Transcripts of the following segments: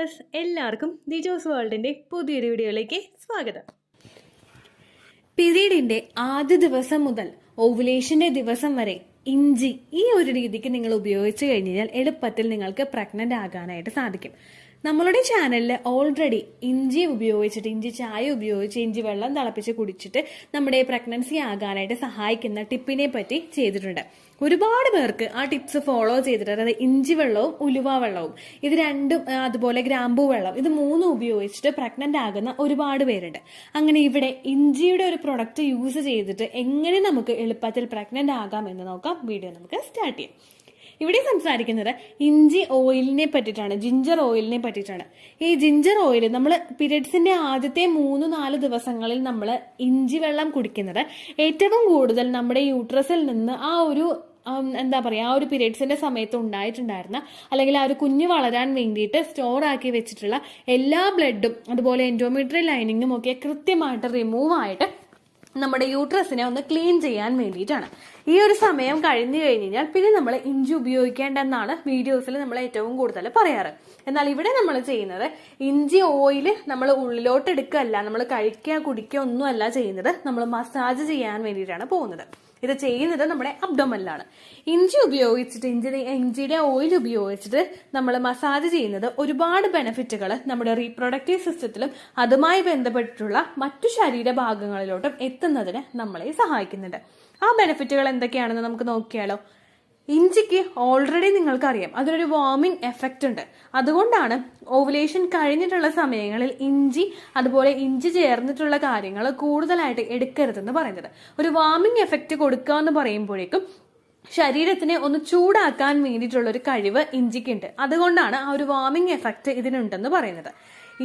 Viewers, എല്ലാവർക്കും ദിജോസ് വേൾഡിന്റെ പുതിയൊരു വീഡിയോയിലേക്ക് സ്വാഗതം. പീരീഡിന്റെ ആദ്യ ദിവസം മുതൽ ഓവുലേഷന്റെ ദിവസം വരെ ഇഞ്ചി ഈ ഒരു രീതിക്ക് നിങ്ങൾ ഉപയോഗിച്ചു കഴിഞ്ഞാൽ എളുപ്പത്തിൽ നിങ്ങൾക്ക് പ്രഗ്നന്റ് ആകാനായിട്ട് സാധിക്കും. നമ്മളുടെ ചാനലിൽ ഓൾറെഡി ഇഞ്ചി ഉപയോഗിച്ചിട്ട്, ഇഞ്ചി ചായ ഉപയോഗിച്ച്, ഇഞ്ചി വെള്ളം തിളപ്പിച്ച് കുടിച്ചിട്ട് നമ്മുടെ പ്രഗ്നൻസി ആകാനായിട്ട് സഹായിക്കുന്ന ടിപ്പിനെ പറ്റി ചെയ്തിട്ടുണ്ട്. ഒരുപാട് പേർക്ക് ആ ടിപ്സ് ഫോളോ ചെയ്തിട്ട്, അതായത് ഇഞ്ചി വെള്ളവും ഉലുവ വെള്ളവും ഇത് രണ്ടും, അതുപോലെ ഗ്രാമ്പൂ വെള്ളം, ഇത് മൂന്നും ഉപയോഗിച്ചിട്ട് പ്രഗ്നന്റ് ആകുന്ന ഒരുപാട് പേരുണ്ട്. അങ്ങനെ ഇവിടെ ഇഞ്ചിയുടെ ഒരു പ്രൊഡക്റ്റ് യൂസ് ചെയ്തിട്ട് എങ്ങനെ നമുക്ക് എളുപ്പത്തിൽ പ്രഗ്നന്റ് ആകാം എന്ന് നോക്കാം. വീഡിയോ നമുക്ക് സ്റ്റാർട്ട് ചെയ്യാം. ഇവിടെ സംസാരിക്കുന്നത് ഇഞ്ചി ഓയിലിനെ പറ്റിയിട്ടാണ്, ജിഞ്ചർ ഓയിലിനെ പറ്റിയിട്ടാണ്. ഈ ജിഞ്ചർ ഓയിൽ നമ്മൾ പീരിയഡ്സിന്റെ ആദ്യത്തെ 3-4 ദിവസങ്ങളിൽ നമ്മൾ ഇഞ്ചി വെള്ളം കുടിക്കുന്നത് ഏറ്റവും കൂടുതൽ നമ്മുടെ യൂട്രസിൽ നിന്ന് ആ ഒരു ആ ഒരു പീരിയഡ്സിന്റെ സമയത്ത് ഉണ്ടായിട്ടുണ്ടായിരുന്ന, അല്ലെങ്കിൽ ആ ഒരു കുഞ്ഞ് വളരാൻ വേണ്ടിയിട്ട് സ്റ്റോർ ആക്കി വെച്ചിട്ടുള്ള എല്ലാ ബ്ലഡും അതുപോലെ എൻഡോമെട്രിയൽ ലൈനിങ്ങും ഒക്കെ കൃത്യമായിട്ട് റിമൂവ് ആയിട്ട് നമ്മുടെ യൂട്രസിനെ ഒന്ന് ക്ലീൻ ചെയ്യാൻ വേണ്ടിയിട്ടാണ്. ഈ ഒരു സമയം കഴിഞ്ഞു കഴിഞ്ഞാൽ പിന്നെ നമ്മൾ ഇഞ്ചി ഉപയോഗിക്കേണ്ടെന്നാണ് വീഡിയോസിൽ നമ്മൾ ഏറ്റവും കൂടുതൽ പറയാറ്. എന്നാൽ ഇവിടെ നമ്മൾ ചെയ്യുന്നത് ഇഞ്ചി ഓയിൽ നമ്മൾ ഉള്ളിലോട്ട് എടുക്കുകയല്ല, നമ്മൾ കഴിക്കുക കുടിക്കുക ഒന്നുമല്ല ചെയ്യുന്നത്, നമ്മൾ മസാജ് ചെയ്യാൻ വേണ്ടിയിട്ടാണ് പോകുന്നത്. ഇത് ചെയ്യുന്നത് നമ്മുടെ അബ്ഡോമനിലാണ്. ഇഞ്ചി ഉപയോഗിച്ചിട്ട്, ഇഞ്ചിയുടെ ഓയിൽ ഉപയോഗിച്ചിട്ട് നമ്മൾ മസാജ് ചെയ്യുന്നത് ഒരുപാട് ബെനിഫിറ്റുകൾ നമ്മുടെ റീപ്രൊഡക്റ്റീവ് സിസ്റ്റത്തിലും അതുമായി ബന്ധപ്പെട്ടിട്ടുള്ള മറ്റു ശരീരഭാഗങ്ങളിലോട്ടും എത്തുന്നതിന് നമ്മളെ സഹായിക്കുന്നുണ്ട്. ആ ബെനിഫിറ്റുകൾ എന്തൊക്കെയാണെന്ന് നമുക്ക് നോക്കിയാലോ. ഇഞ്ചിക്ക് ഓൾറെഡി നിങ്ങൾക്കറിയാം അതിനൊരു വാർമിംഗ് എഫക്റ്റ് ഉണ്ട്. അതുകൊണ്ടാണ് ഓവുലേഷൻ കഴിഞ്ഞിട്ടുള്ള സമയങ്ങളിൽ ഇഞ്ചി, അതുപോലെ ഇഞ്ചി ചേർന്നിട്ടുള്ള കാര്യങ്ങൾ കൂടുതലായിട്ട് എടുക്കരുതെന്ന് പറയുന്നത്. ഒരു വാർമിംഗ് എഫക്റ്റ് കൊടുക്കുക എന്ന് പറയുമ്പോഴേക്കും ശരീരത്തിനെ ഒന്ന് ചൂടാക്കാൻ വേണ്ടിയിട്ടുള്ള ഒരു കഴിവ് ഇഞ്ചിക്കുണ്ട്. അതുകൊണ്ടാണ് ആ ഒരു വാർമിംഗ് എഫക്റ്റ് ഇതിനുണ്ടെന്ന് പറയുന്നത്.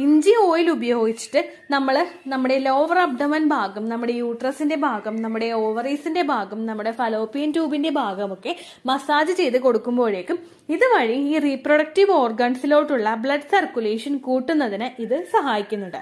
ഇഞ്ചി ഓയിൽ ഉപയോഗിച്ചിട്ട് നമ്മൾ നമ്മുടെ ലോവർ അബ്ഡമൻ ഭാഗം, നമ്മുടെ യൂട്രസിന്റെ ഭാഗം, നമ്മുടെ ഓവറീസിന്റെ ഭാഗം, നമ്മുടെ ഫലോപ്പിയൻ ട്യൂബിന്റെ ഭാഗമൊക്കെ മസാജ് ചെയ്ത് കൊടുക്കുമ്പോഴേക്കും ഇതുവഴി ഈ റീപ്രൊഡക്റ്റീവ് ഓർഗൻസിലോട്ടുള്ള ബ്ലഡ് സർക്കുലേഷൻ കൂട്ടുന്നതിന് ഇത് സഹായിക്കുന്നുണ്ട്.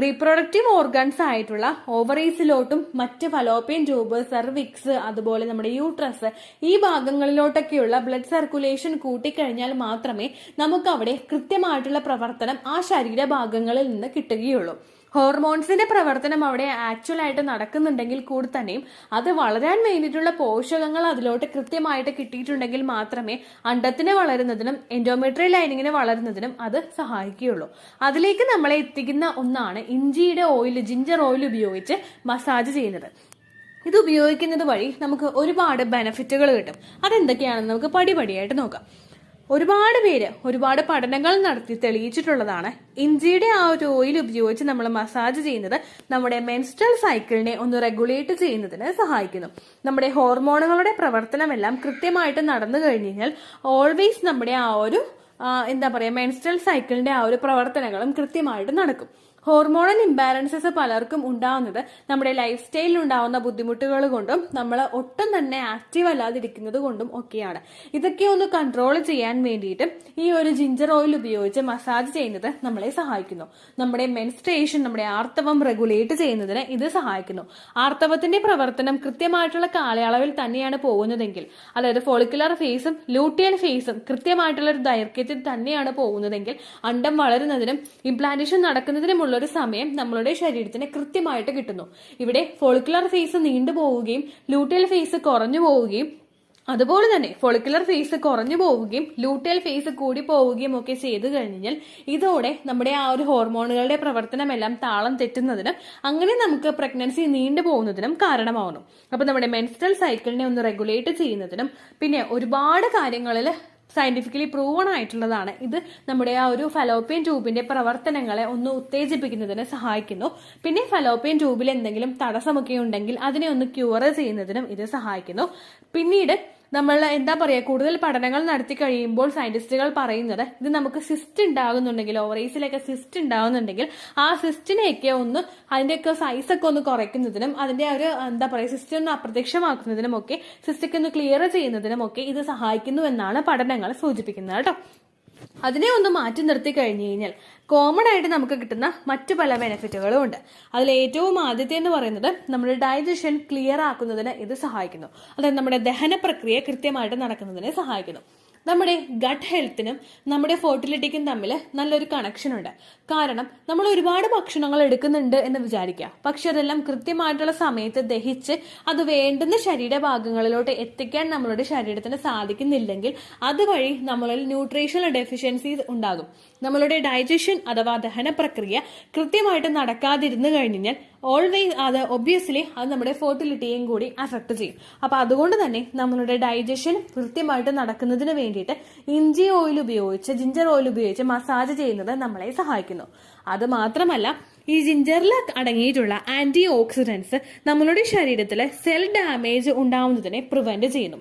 റീപ്രൊഡക്റ്റീവ് ഓർഗൻസ് ആയിട്ടുള്ള ഓവറീസിലോട്ടും മറ്റ് ഫലോപ്പിയൻ ട്യൂബ്, സെർവിക്സ്, അതുപോലെ നമ്മുടെ യൂട്രസ്, ഈ ഭാഗങ്ങളിലോട്ടൊക്കെയുള്ള ബ്ലഡ് സർക്കുലേഷൻ കൂട്ടിക്കഴിഞ്ഞാൽ മാത്രമേ നമുക്ക് അവിടെ കൃത്യമായിട്ടുള്ള പ്രവർത്തനം ആ ശരീരഭാഗങ്ങളിൽ നിന്ന് കിട്ടുകയുള്ളൂ. ഹോർമോൺസിന്റെ പ്രവർത്തനം അവിടെ ആക്ച്വൽ ആയിട്ട് നടക്കുന്നുണ്ടെങ്കിൽ കൂടി തന്നെയും അത് വളരാൻ വേണ്ടിയിട്ടുള്ള പോഷകങ്ങൾ അതിലോട്ട് കൃത്യമായിട്ട് കിട്ടിയിട്ടുണ്ടെങ്കിൽ മാത്രമേ അണ്ടത്തിന് വളരുന്നതിനും എൻഡോമെട്രിയൽ ലൈനിങ്ങിന് വളരുന്നതിനും അത് സഹായിക്കുകയുള്ളൂ. അതിലേക്ക് നമ്മളെ എത്തിക്കുന്ന ഒന്നാണ് ഇഞ്ചിയുടെ ഓയിൽ, ജിഞ്ചർ ഓയിൽ ഉപയോഗിച്ച് മസാജ് ചെയ്യുന്നത്. ഇത് ഉപയോഗിക്കുന്നത് വഴി നമുക്ക് ഒരുപാട് ബെനിഫിറ്റുകൾ കിട്ടും. അതെന്തൊക്കെയാണെന്ന് നമുക്ക് പടിപടിയായിട്ട് നോക്കാം. ഒരുപാട് പേര് ഒരുപാട് പഠനങ്ങൾ നടത്തി തെളിയിച്ചിട്ടുള്ളതാണ് ഇഞ്ചിയുടെ ആ ഒരു ഓയിൽ ഉപയോഗിച്ച് നമ്മൾ മസാജ് ചെയ്യുന്നത് നമ്മുടെ മെൻസ്ട്രൽ സൈക്കിളിനെ ഒന്ന് റെഗുലേറ്റ് ചെയ്യുന്നതിന് സഹായിക്കുന്നു. നമ്മുടെ ഹോർമോണുകളുടെ പ്രവർത്തനമെല്ലാം കൃത്യമായിട്ട് നടന്നു കഴിഞ്ഞാൽ ഓൾവേസ് നമ്മുടെ ആ ഒരു മെൻസ്ട്രൽ സൈക്കിളിന്റെ ആ ഒരു പ്രവർത്തനങ്ങളും കൃത്യമായിട്ട് നടക്കും. ഹോർമോണൽ ഇംബാലൻസസ് പലർക്കും ഉണ്ടാവുന്നത് നമ്മുടെ ലൈഫ് സ്റ്റൈലിൽ ഉണ്ടാവുന്ന ബുദ്ധിമുട്ടുകൾ കൊണ്ടും നമ്മൾ ഒട്ടും തന്നെ ആക്റ്റീവ് അല്ലാതിരിക്കുന്നത് കൊണ്ടും ഒക്കെയാണ്. ഇതൊക്കെ ഒന്ന് കൺട്രോൾ ചെയ്യാൻ വേണ്ടിയിട്ട് ഈ ഒരു ജിഞ്ചർ ഓയിൽ ഉപയോഗിച്ച് മസാജ് ചെയ്യുന്നത് നമ്മളെ സഹായിക്കുന്നു. നമ്മുടെ മെൻസ്ട്രേഷൻ, നമ്മുടെ ആർത്തവം റെഗുലേറ്റ് ചെയ്യുന്നതിന് ഇത് സഹായിക്കുന്നു. ആർത്തവത്തിന്റെ പ്രവർത്തനം കൃത്യമായിട്ടുള്ള കാലയളവിൽ തന്നെയാണ് പോകുന്നതെങ്കിൽ, അതായത് ഫോളിക്കുലർ ഫേസും ലൂട്ടിയൽ ഫേസും കൃത്യമായിട്ടുള്ള ഒരു ദൈർഘ്യത്തിൽ തന്നെയാണ് പോകുന്നതെങ്കിൽ അണ്ടം വളരുന്നതിനും ഇംപ്ലാന്റേഷൻ നടക്കുന്നതിനുമുള്ള ഒരു സമയം നമ്മളുടെ ശരീരത്തിന് കൃത്യമായിട്ട് കിട്ടുന്നു. ഇവിടെ ഫോളിക്കുലർ ഫേസ് നീണ്ടു പോവുകയും ലൂട്ടിയൽ ഫേസ് കുറഞ്ഞു പോവുകയും, അതുപോലെ തന്നെ ഫോളിക്കുലർ ഫേസ് കുറഞ്ഞു പോവുകയും ലൂട്ടിയൽ ഫേസ് കൂടി പോവുകയും ഒക്കെ ചെയ്തു കഴിഞ്ഞാൽ ഇതോടെ നമ്മുടെ ആ ഒരു ഹോർമോണുകളുടെ പ്രവർത്തനമെല്ലാം താളം തെറ്റുന്നതിനും അങ്ങനെ നമുക്ക് പ്രഗ്നൻസി നീണ്ടു പോകുന്നതിനും കാരണമാവുന്നു. അപ്പൊ നമ്മുടെ മെൻസ്ട്രൽ സൈക്കിളിനെ ഒന്ന് റെഗുലേറ്റ് ചെയ്യുന്നതിനും, പിന്നെ ഒരുപാട് കാര്യങ്ങളിൽ സയന്റിഫിക്കലി പ്രൂവൺ ആയിട്ടുള്ളതാണ് ഇത് നമ്മുടെ ആ ഒരു ഫലോപ്പിയൻ ട്യൂബിന്റെ പ്രവർത്തനങ്ങളെ ഒന്ന് ഉത്തേജിപ്പിക്കുന്നതിന് സഹായിക്കുന്നു. പിന്നെ ഫലോപ്പിയൻ ട്യൂബിൽ എന്തെങ്കിലും തടസ്സമൊക്കെ ഉണ്ടെങ്കിൽ അതിനെ ഒന്ന് ക്യൂർ ചെയ്യുന്നതിനും ഇത് സഹായിക്കുന്നു. പിന്നീട് നമ്മൾ കൂടുതൽ പഠനങ്ങൾ നടത്തി കഴിയുമ്പോൾ സയന്റിസ്റ്റുകൾ പറയുന്നത് ഇത് നമുക്ക് സിസ്റ്റ് ഉണ്ടാകുന്നുണ്ടെങ്കിൽ, ഓവറീസിലൊക്കെ സിസ്റ്റ് ഉണ്ടാകുന്നുണ്ടെങ്കിൽ ആ സിസ്റ്റിനെയൊക്കെ ഒന്ന് അതിന്റെയൊക്കെ സൈസൊക്കെ ഒന്ന് കുറയ്ക്കുന്നതിനും അതിന്റെ ഒരു സിസ്റ്റ് ഒന്ന് അപ്രത്യക്ഷമാക്കുന്നതിനും ഒക്കെ, സിസ്റ്റൊക്കെ ഒന്ന് ക്ലിയർ ചെയ്യുന്നതിനും ഒക്കെ ഇത് സഹായിക്കുന്നു എന്നാണ് പഠനങ്ങൾ സൂചിപ്പിക്കുന്നത് കേട്ടോ. അതിനെ ഒന്ന് മാറ്റി നിർത്തി കഴിഞ്ഞു കഴിഞ്ഞാൽ കോമൺ ആയിട്ട് നമുക്ക് കിട്ടുന്ന മറ്റു പല ബെനിഫിറ്റുകളും ഉണ്ട്. അതിൽ ഏറ്റവും ആദ്യത്തെ എന്ന് പറയുന്നത് നമ്മുടെ ഡൈജഷൻ ക്ലിയർ ആക്കുന്നതിന് ഇത് സഹായിക്കുന്നു. അതായത് നമ്മുടെ ദഹന പ്രക്രിയ കൃത്യമായിട്ട് നടക്കുന്നതിനെ സഹായിക്കുന്നു. നമ്മുടെ ഗട്ട് ഹെൽത്തിനും നമ്മുടെ ഫെർട്ടിലിറ്റിക്കും തമ്മിൽ നല്ലൊരു കണക്ഷൻ ഉണ്ട്. കാരണം നമ്മൾ ഒരുപാട് ഭക്ഷണങ്ങൾ എടുക്കുന്നുണ്ട് എന്ന് വിചാരിക്കുക, പക്ഷെ അതെല്ലാം കൃത്യമായിട്ടുള്ള സമയത്ത് ദഹിച്ച് അത് വേണ്ടുന്ന ശരീരഭാഗങ്ങളിലോട്ട് എത്തിക്കാൻ നമ്മളുടെ ശരീരത്തിന് സാധിക്കുന്നില്ലെങ്കിൽ അതുവഴി നമ്മളിൽ ന്യൂട്രീഷണൽ ഡെഫിഷ്യൻസീസ് ഉണ്ടാകും. നമ്മളുടെ ഡൈജഷൻ അഥവാ ദഹന പ്രക്രിയ കൃത്യമായിട്ട് നടക്കാതിരുന്നു കഴിഞ്ഞാൽ അത് ഒബ്വിയസ്ലി അത് നമ്മുടെ ഫെർട്ടിലിറ്റിയും കൂടി അഫക്ട് ചെയ്യും. അപ്പൊ അതുകൊണ്ട് തന്നെ നമ്മളുടെ ഡൈജഷൻ കൃത്യമായിട്ട് നടക്കുന്നതിന് വേണ്ടിയിട്ട് ജിഞ്ചർ ഓയിൽ ഉപയോഗിച്ച് മസാജ് ചെയ്യുന്നത് നമ്മളെ സഹായിക്കുന്നു. അത് മാത്രമല്ല, ഈ ജിഞ്ചറിൽ അടങ്ങിയിട്ടുള്ള ആന്റി ഓക്സിഡൻസ് നമ്മളുടെ ശരീരത്തിലെ സെൽ ഡാമേജ് ഉണ്ടാവുന്നതിനെ പ്രിവെന്റ് ചെയ്യുന്നു.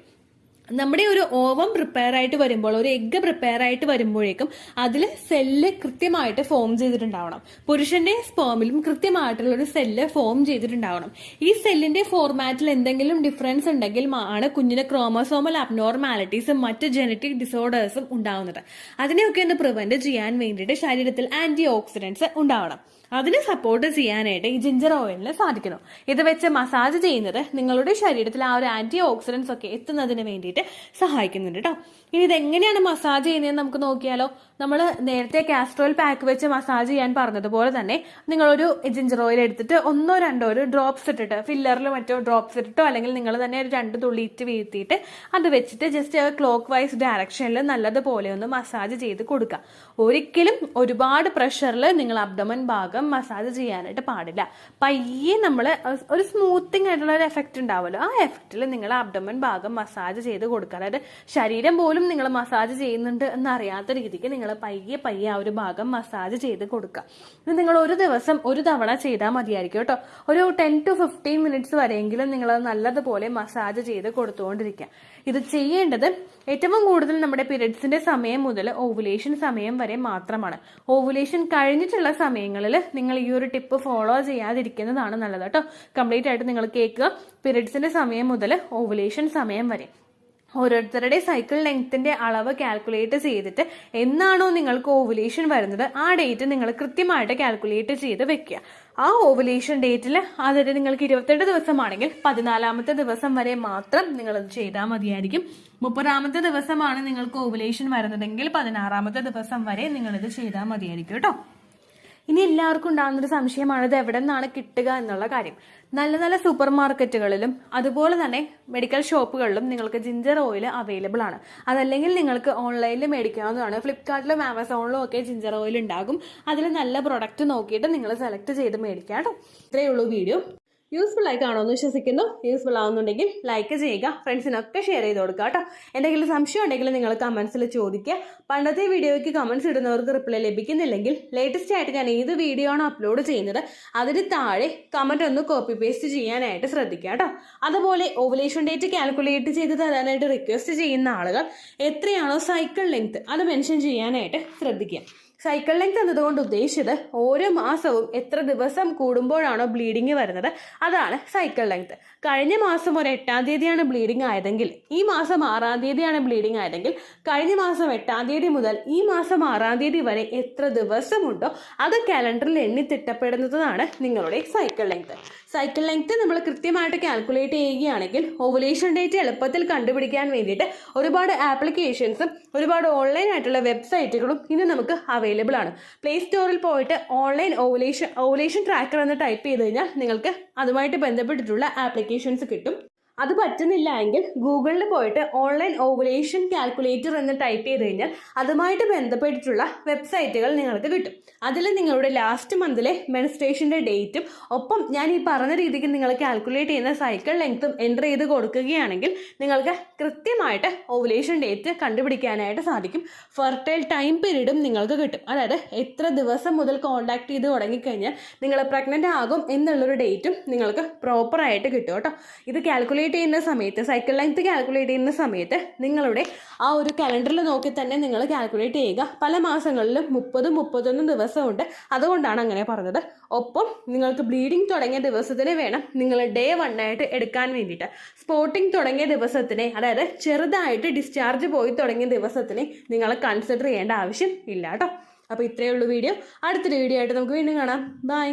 നമ്മുടെ ഒരു ഓവം പ്രിപ്പയർ ആയിട്ട് വരുമ്പോൾ, ഒരു എഗ്ഗ് പ്രിപ്പയർ ആയിട്ട് വരുമ്പോഴേക്കും അതിൽ സെല്ല് കൃത്യമായിട്ട് ഫോം ചെയ്തിട്ടുണ്ടാവണം. പുരുഷന്റെ സ്പേമിലും കൃത്യമായിട്ടുള്ള ഒരു സെല്ല് ഫോം ചെയ്തിട്ടുണ്ടാവണം. ഈ സെല്ലിന്റെ ഫോർമാറ്റിൽ എന്തെങ്കിലും ഡിഫറൻസ് ഉണ്ടെങ്കിൽ ആണ് കുഞ്ഞിന് ക്രോമസോമൽ അബ്നോർമാലിറ്റീസും മറ്റ് ജനറ്റിക് ഡിസോർഡേഴ്സും ഉണ്ടാവുന്നത്. അതിനെയൊക്കെ ഒന്ന് പ്രിവെന്റ് ചെയ്യാൻ വേണ്ടിയിട്ട് ശരീരത്തിൽ ആന്റി ഓക്സിഡൻസ് ഉണ്ടാവണം. അതിനെ സപ്പോർട്ട് ചെയ്യാനായിട്ട് ഈ ജിഞ്ചർ ഓയിലിന് സാധിക്കുന്നു. ഇത് വെച്ച് മസാജ് ചെയ്യുന്നത് നിങ്ങളുടെ ശരീരത്തിൽ ആ ഒരു ആന്റി ഓക്സിഡൻസ് ഒക്കെ എത്തുന്നതിന് വേണ്ടിയിട്ട് സഹായിക്കുന്നുണ്ട് കേട്ടോ. ഇനി ഇതെങ്ങനെയാണ് മസാജ് ചെയ്യുന്നതെന്ന് നമുക്ക് നോക്കിയാലോ. നമ്മൾ നേരത്തെ കാസ്റ്റർ ഓയിൽ പാക്ക് വെച്ച് മസാജ് ചെയ്യാൻ പറഞ്ഞതുപോലെ തന്നെ നിങ്ങളൊരു ജിഞ്ചർ ഓയിൽ എടുത്തിട്ട് 1-2 ഒരു ഡ്രോപ്സ് ഇട്ടിട്ട്, ഫില്ലറിൽ മറ്റോ ഡ്രോപ്സ് ഇട്ടിട്ടോ അല്ലെങ്കിൽ നിങ്ങൾ തന്നെ ഒരു 2 തുള്ളി ഇറ്റ് വീഴ്ത്തിയിട്ട് അത് വെച്ചിട്ട് ജസ്റ്റ് ക്ലോക്ക് വൈസ് ഡയറക്ഷനിൽ നല്ലതുപോലെ ഒന്ന് മസാജ് ചെയ്ത് കൊടുക്കുക. ഒരിക്കലും ഒരുപാട് പ്രഷറിൽ നിങ്ങൾ അബ്ഡമൻ ഭാഗം മസാജ് ചെയ്യാനായിട്ട് പാടില്ല. പയ്യെ നമ്മൾ ഒരു സ്മൂത്തിങ് ആയിട്ടുള്ള ഒരു എഫക്റ്റ് ഉണ്ടാവുമല്ലോ, ആ എഫക്റ്റിൽ നിങ്ങൾ അബ്ഡമൻ ഭാഗം മസാജ് ചെയ്ത് കൊടുക്കുക. അതായത് ശരീരം പോലും നിങ്ങൾ മസാജ് ചെയ്യുന്നുണ്ട് എന്നറിയാത്ത രീതിക്ക് നിങ്ങൾ പയ്യെ ആ ഒരു ഭാഗം മസാജ് ചെയ്ത് കൊടുക്കുക. ഇത് നിങ്ങൾ ഒരു ദിവസം ഒരു തവണ ചെയ്താൽ മതിയായിരിക്കും കേട്ടോ. ഒരു 10 to 15 മിനിറ്റ്സ് വരെയെങ്കിലും നിങ്ങൾ നല്ലതുപോലെ മസാജ് ചെയ്ത് കൊടുത്തുകൊണ്ടിരിക്കുക. ഇത് ചെയ്യേണ്ടത് ഏറ്റവും കൂടുതൽ നമ്മുടെ പീരിയഡ്സിന്റെ സമയം മുതൽ ഓവുലേഷൻ സമയം വരെ മാത്രമാണ്. ഓവുലേഷൻ കഴിഞ്ഞിട്ടുള്ള സമയങ്ങളിൽ നിങ്ങൾ ഈ ഒരു ടിപ്പ് ഫോളോ ചെയ്യാതിരിക്കുന്നതാണ് നല്ലത് കേട്ടോ. കംപ്ലീറ്റ് ആയിട്ട് നിങ്ങൾ കേൾക്കുക. പീരിയഡ്സിന്റെ സമയം മുതൽ ഓവുലേഷൻ സമയം വരെ ഓരോരുത്തരുടെ സൈക്കിൾ ലെങ്ത്തിന്റെ അളവ് കാൽക്കുലേറ്റ് ചെയ്തിട്ട് എന്നാണോ നിങ്ങൾക്ക് ഓവുലേഷൻ വരുന്നത് ആ ഡേറ്റ് നിങ്ങൾ കൃത്യമായിട്ട് കാൽക്കുലേറ്റ് ചെയ്ത് വെക്കുക. ആ ഓവുലേഷൻ ഡേറ്റിൽ അതായത് നിങ്ങൾക്ക് 28 ദിവസമാണെങ്കിൽ 14ാമത്തെ ദിവസം വരെ മാത്രം നിങ്ങളത് ചെയ്താൽ മതിയായിരിക്കും. 30ാമത്തെ ദിവസമാണ് നിങ്ങൾക്ക് ഓവുലേഷൻ വരുന്നതെങ്കിൽ 16ാമത്തെ ദിവസം വരെ നിങ്ങളിത് ചെയ്താൽ മതിയായിരിക്കും കേട്ടോ. ഇനി എല്ലാവർക്കും ഉണ്ടാകുന്നൊരു സംശയമാണ് ഇത് എവിടെ നിന്നാണ് കിട്ടുക എന്നുള്ള കാര്യം. നല്ല നല്ല സൂപ്പർ മാർക്കറ്റുകളിലും അതുപോലെ തന്നെ മെഡിക്കൽ ഷോപ്പുകളിലും നിങ്ങൾക്ക് ജിഞ്ചർ ഓയിൽ അവൈലബിൾ ആണ്. അതല്ലെങ്കിൽ നിങ്ങൾക്ക് ഓൺലൈനിൽ മേടിക്കാവുന്നതാണ്. ഫ്ലിപ്കാർട്ടിലും ആമസോണിലും ഒക്കെ ജിഞ്ചർ ഓയിൽ ഉണ്ടാകും. അതിൽ നല്ല പ്രൊഡക്റ്റ് നോക്കിയിട്ട് നിങ്ങൾ സെലക്ട് ചെയ്ത് മേടിക്കാം കേട്ടോ. ഇത്രയേ ഉള്ളൂ വീഡിയോ. യൂസ്ഫുൾ ആയി കാണുമെന്ന് വിശ്വസിക്കുന്നു. യൂസ്ഫുൾ ആവുന്നുണ്ടെങ്കിൽ ലൈക്ക് ചെയ്യുക, ഫ്രണ്ട്സിനൊക്കെ ഷെയർ ചെയ്ത് കൊടുക്കുക കേട്ടോ. എന്തെങ്കിലും സംശയം ഉണ്ടെങ്കിൽ നിങ്ങൾ കമന്റ്സിൽ ചോദിക്കുക. പണ്ടത്തെ വീഡിയോയ്ക്ക് കമന്റ്സ് ഇടുന്നവർക്ക് റിപ്ലൈ ലഭിക്കുന്നില്ലെങ്കിൽ ലേറ്റസ്റ്റ് ആയിട്ട് ഞാൻ ഏത് വീഡിയോ ആണോ അപ്ലോഡ് ചെയ്യുന്നത് അതിന് താഴെ കമന്റ് ഒന്ന് കോപ്പി പേസ്റ്റ് ചെയ്യാനായിട്ട് ശ്രദ്ധിക്കുക കേട്ടോ. അതുപോലെ ഓവുലേഷൻ ഡേറ്റ് കാൽക്കുലേറ്റ് ചെയ്ത് തരാനായിട്ട് റിക്വസ്റ്റ് ചെയ്യുന്ന ആളുകൾ എത്രയാണോ സൈക്കിൾ ലെങ്ത് അത് മെൻഷൻ ചെയ്യാനായിട്ട് ശ്രദ്ധിക്കുക. സൈക്കിൾ ലെങ്ത് എന്നതുകൊണ്ട് ഉദ്ദേശിച്ചത് ഓരോ മാസവും എത്ര ദിവസം കൂടുമ്പോഴാണോ ബ്ലീഡിങ് വരുന്നത് അതാണ് സൈക്കിൾ ലെങ്ത്. കഴിഞ്ഞ മാസം ഒരു 8-ാം തീയതിയാണ് ബ്ലീഡിങ് ആയതെങ്കിൽ ഈ മാസം 6-ാം തീയതിയാണ് ബ്ലീഡിങ് ആയതെങ്കിൽ കഴിഞ്ഞ മാസം 8-ാം തീയതി മുതൽ ഈ മാസം 6-ാം തീയതി വരെ എത്ര ദിവസമുണ്ടോ അത് കാലണ്ടറിൽ എണ്ണി തിട്ടപ്പെടുന്നതാണ് നിങ്ങളുടെ സൈക്കിൾ ലെങ്ത്. സൈക്കിൾ ലെങ്ത് നമ്മൾ കൃത്യമായിട്ട് കാൽക്കുലേറ്റ് ചെയ്യുകയാണെങ്കിൽ ഓവുലേഷൻ ഡേറ്റ് എളുപ്പത്തിൽ കണ്ടുപിടിക്കാൻ വേണ്ടിയിട്ട് ഒരുപാട് ആപ്ലിക്കേഷൻസും ഒരുപാട് ഓൺലൈൻ ആയിട്ടുള്ള വെബ്സൈറ്റുകളും ഇന്ന് നമുക്ക് അവൈലബിൾ ആണ്. പ്ലേ സ്റ്റോറിൽ പോയിട്ട് ഓൺലൈൻ ഓവുലേഷൻ ട്രാക്കർ എന്ന് ടൈപ്പ് ചെയ്ത് കഴിഞ്ഞാൽ നിങ്ങൾക്ക് അതുമായിട്ട് ബന്ധപ്പെട്ടിട്ടുള്ള ആപ്ലിക്കേഷൻസ് കിട്ടും. അത് പറ്റുന്നില്ല എങ്കിൽ ഗൂഗിളിൽ പോയിട്ട് ഓൺലൈൻ ഓവുലേഷൻ കാൽക്കുലേറ്റർ എന്ന് ടൈപ്പ് ചെയ്ത് കഴിഞ്ഞാൽ അതുമായിട്ട് ബന്ധപ്പെട്ടിട്ടുള്ള വെബ്സൈറ്റുകൾ നിങ്ങൾക്ക് കിട്ടും. അതിൽ നിങ്ങളുടെ ലാസ്റ്റ് മന്തിലെ മെൻസ്ട്രേഷൻ്റെ ഡേറ്റും ഒപ്പം ഞാൻ ഈ പറഞ്ഞ രീതിക്ക് നിങ്ങൾ കാൽക്കുലേറ്റ് ചെയ്യുന്ന സൈക്കിൾ ലെങ്ത്തും എൻ്റർ ചെയ്ത് കൊടുക്കുകയാണെങ്കിൽ നിങ്ങൾക്ക് കൃത്യമായിട്ട് ഓവുലേഷൻ ഡേറ്റ് കണ്ടുപിടിക്കാനായിട്ട് സാധിക്കും. ഫെർട്ടൈൽ ടൈം പീരീഡും നിങ്ങൾക്ക് കിട്ടും. അതായത് എത്ര ദിവസം മുതൽ കോൺടാക്ട് ചെയ്ത് തുടങ്ങിക്കഴിഞ്ഞാൽ നിങ്ങൾ പ്രഗ്നൻ്റ് ആകും എന്നുള്ളൊരു ഡേറ്റും നിങ്ങൾക്ക് പ്രോപ്പറായിട്ട് കിട്ടും കേട്ടോ. ഇത് കാൽക്കുലേറ്റ് ചെയ്യുന്ന സമയത്ത് സൈക്കിൾ ലെങ്ത് കാൽക്കുലേറ്റ് ചെയ്യുന്ന സമയത്ത് നിങ്ങളുടെ ആ ഒരു കലണ്ടറിൽ നോക്കി തന്നെ നിങ്ങൾ കാൽക്കുലേറ്റ് ചെയ്യുക. പല മാസങ്ങളിലും 30-31 ദിവസമുണ്ട്, അതുകൊണ്ടാണ് അങ്ങനെ പറഞ്ഞത്. ഒപ്പം നിങ്ങൾക്ക് ബ്ലീഡിങ് തുടങ്ങിയ ദിവസത്തിന് വേണം നിങ്ങൾ ഡേ 1 ആയിട്ട് എടുക്കാൻ വേണ്ടിയിട്ട്. സ്പോട്ടിങ് തുടങ്ങിയ ദിവസത്തിനെ, അതായത് ചെറുതായിട്ട് ഡിസ്ചാർജ് പോയി തുടങ്ങിയ ദിവസത്തിനെ നിങ്ങൾ കൺസിഡർ ചെയ്യേണ്ട ആവശ്യം ഇല്ല കേട്ടോ. അപ്പോൾ ഇത്രയേ ഉള്ളൂ വീഡിയോ. അടുത്തൊരു വീഡിയോ ആയിട്ട് നമുക്ക് വീണ്ടും കാണാം. ബൈ.